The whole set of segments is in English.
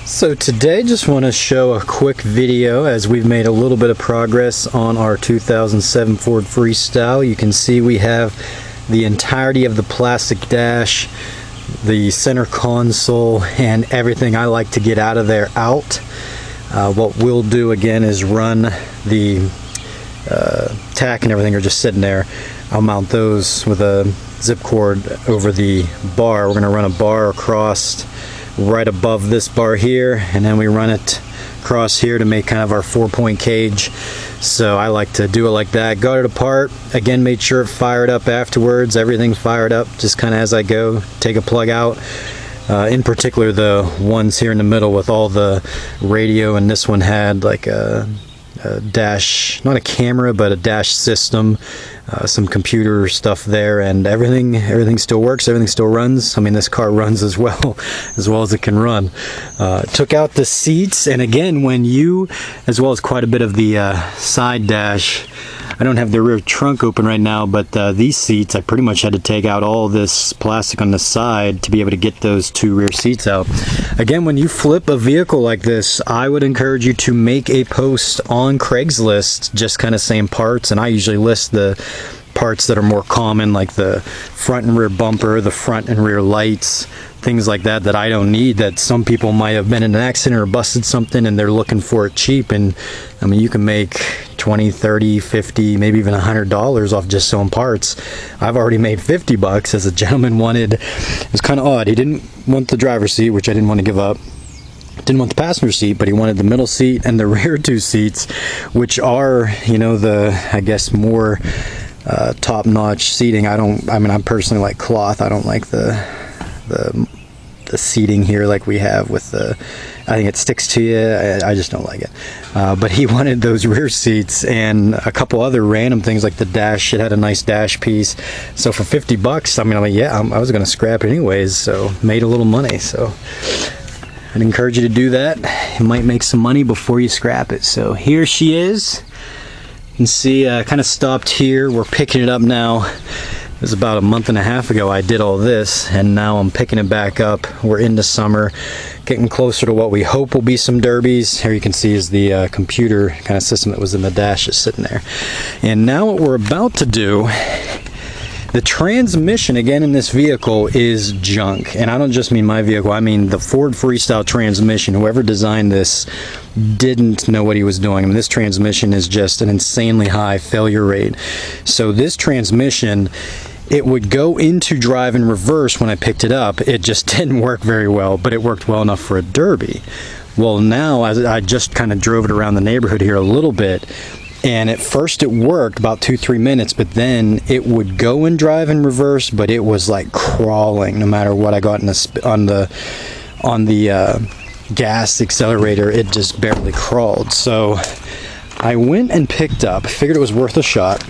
So today just want to show a quick video as we've made a little bit of progress on our 2007 Ford Freestyle. You can see we have the entirety of the plastic dash, the center console, and everything I like to get out of there out. What we'll do again is run the tack and everything are just sitting there. I'll mount those with a zip cord over the bar. We're going to run a bar across right above this bar here, and then we run it across here to make kind of our 4-point cage. So I like to do it like that, got it apart, again made sure it fired up afterwards, everything's fired up just kind of as I go, take a plug out. In particular the ones here in the middle with all the radio, and this one had like a dash, not a camera but a dash system, some computer stuff there, and everything still works, everything still runs. I mean, this car runs as well as it can run. Took out the seats, and again, when you, as well as quite a bit of the side dash, I don't have the rear trunk open right now, but these seats, I pretty much had to take out all this plastic on the side to be able to get those two rear seats out. Again, when you flip a vehicle like this, I would encourage you to make a post on Craigslist, just kind of saying parts, and I usually list the parts that are more common, like the front and rear bumper, the front and rear lights, things like that that I don't need, that some people might have been in an accident or busted something and they're looking for it cheap. And I mean, you can make 20, 30, 50, maybe even $100 off just selling parts. I've already made 50 bucks, as a gentleman wanted. It was kind of odd. He didn't want the driver's seat, which I didn't want to give up. Didn't want the passenger seat, but he wanted the middle seat and the rear two seats, which are, you know, the, I guess, more top-notch seating. I mean, I personally like cloth. I don't like the seating here like we have with the, I think it sticks to you. I just don't like it. But he wanted those rear seats and a couple other random things like the dash. It had a nice dash piece. So for 50 bucks, I mean, I was going to scrap it anyways, so made a little money. So I'd encourage you to do that. You might make some money before you scrap it. So here she is. You can see I kind of stopped here. We're picking it up now. It was about a month and a half ago I did all this, and now I'm picking it back up. We're into summer, getting closer to what we hope will be some derbies. Here you can see is the computer kind of system that was in the dash is sitting there. And now what we're about to do, the transmission again in this vehicle is junk. And I don't just mean my vehicle, I mean the Ford Freestyle transmission. Whoever designed this didn't know what he was doing. I mean, this transmission is just an insanely high failure rate. So this transmission, it would go into drive and reverse when I picked it up. It just didn't work very well, but it worked well enough for a derby. Well, now as I just kind of drove it around the neighborhood here a little bit, and at first it worked about 2-3 minutes, but then it would go in drive and reverse, but it was like crawling no matter what I got in on the gas accelerator. It just barely crawled. So I went and picked up, figured it was worth a shot,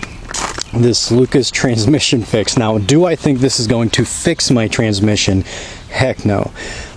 this Lucas transmission fix. Now, do I think this is going to fix my transmission? Heck no.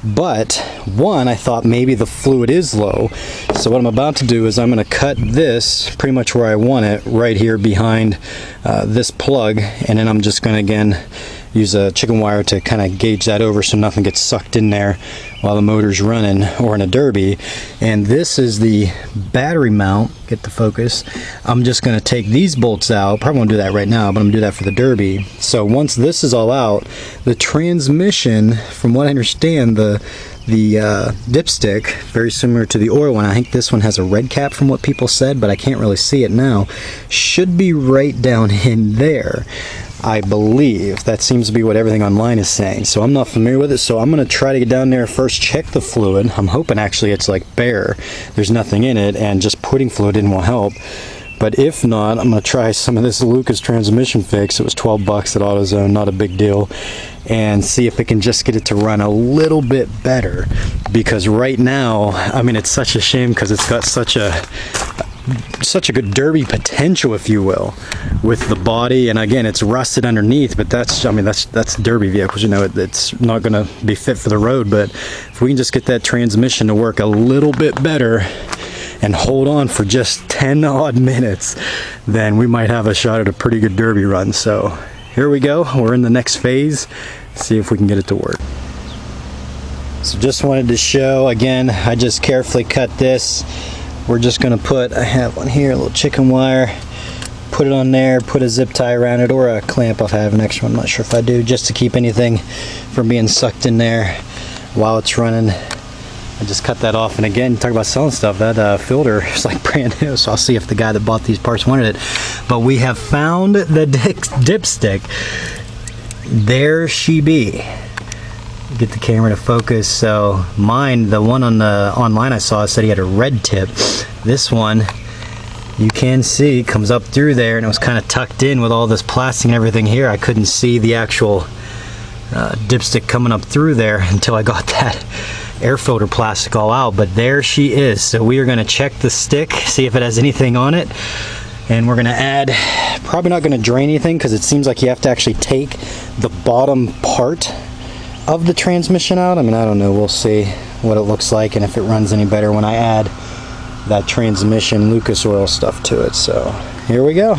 But one, I thought maybe the fluid is low. So what I'm about to do is I'm going to cut this pretty much where I want it, right here behind this plug, and then I'm just going to again use a chicken wire to kind of gauge that over so nothing gets sucked in there while the motor's running or in a derby. And this is the battery mount. Get the focus. I'm just going to take these bolts out. Probably won't do that right now, but I'm going to do that for the derby. So once this is all out, the transmission, from what I understand, the dipstick, very similar to the oil one, I think this one has a red cap from what people said, but I can't really see it now, should be right down in there. I believe that seems to be what everything online is saying. So I'm not familiar with it, so I'm going to try to get down there first, check the fluid. I'm hoping actually it's like bare, there's nothing in it, and just putting fluid in will help. But if not, I'm going to try some of this Lucas transmission fix. It was 12 bucks at AutoZone, not a big deal, and see if it can just get it to run a little bit better. Because right now, I mean, it's such a shame because it's got such a good derby potential, if you will, with the body. And again, it's rusted underneath, but that's, I mean, that's derby vehicles, you know, it's not going to be fit for the road. But if we can just get that transmission to work a little bit better and hold on for just 10 odd minutes, then we might have a shot at a pretty good derby run. So here we go, we're in the next phase, see if we can get it to work. So just wanted to show, again, I just carefully cut this. We're just gonna put, I have one here, a little chicken wire, put it on there, put a zip tie around it, or a clamp. I have an extra one, I'm not sure if I do, just to keep anything from being sucked in there while it's running. I just cut that off. And again, talk about selling stuff, that filter is like brand new, so I'll see if the guy that bought these parts wanted it. But we have found the dipstick. There she be. Get the camera to focus. So mine, the one on the online I saw, said he had a red tip. This one, you can see, comes up through there, and it was kind of tucked in with all this plastic and everything here. I couldn't see the actual dipstick coming up through there until I got that air filter plastic all out. But there she is. So we are going to check the stick, see if it has anything on it, and we're going to add, probably not going to drain anything, because it seems like you have to actually take the bottom part of the transmission out. I mean, I don't know, we'll see what it looks like and if it runs any better when I add that transmission Lucas oil stuff to it. So here we go.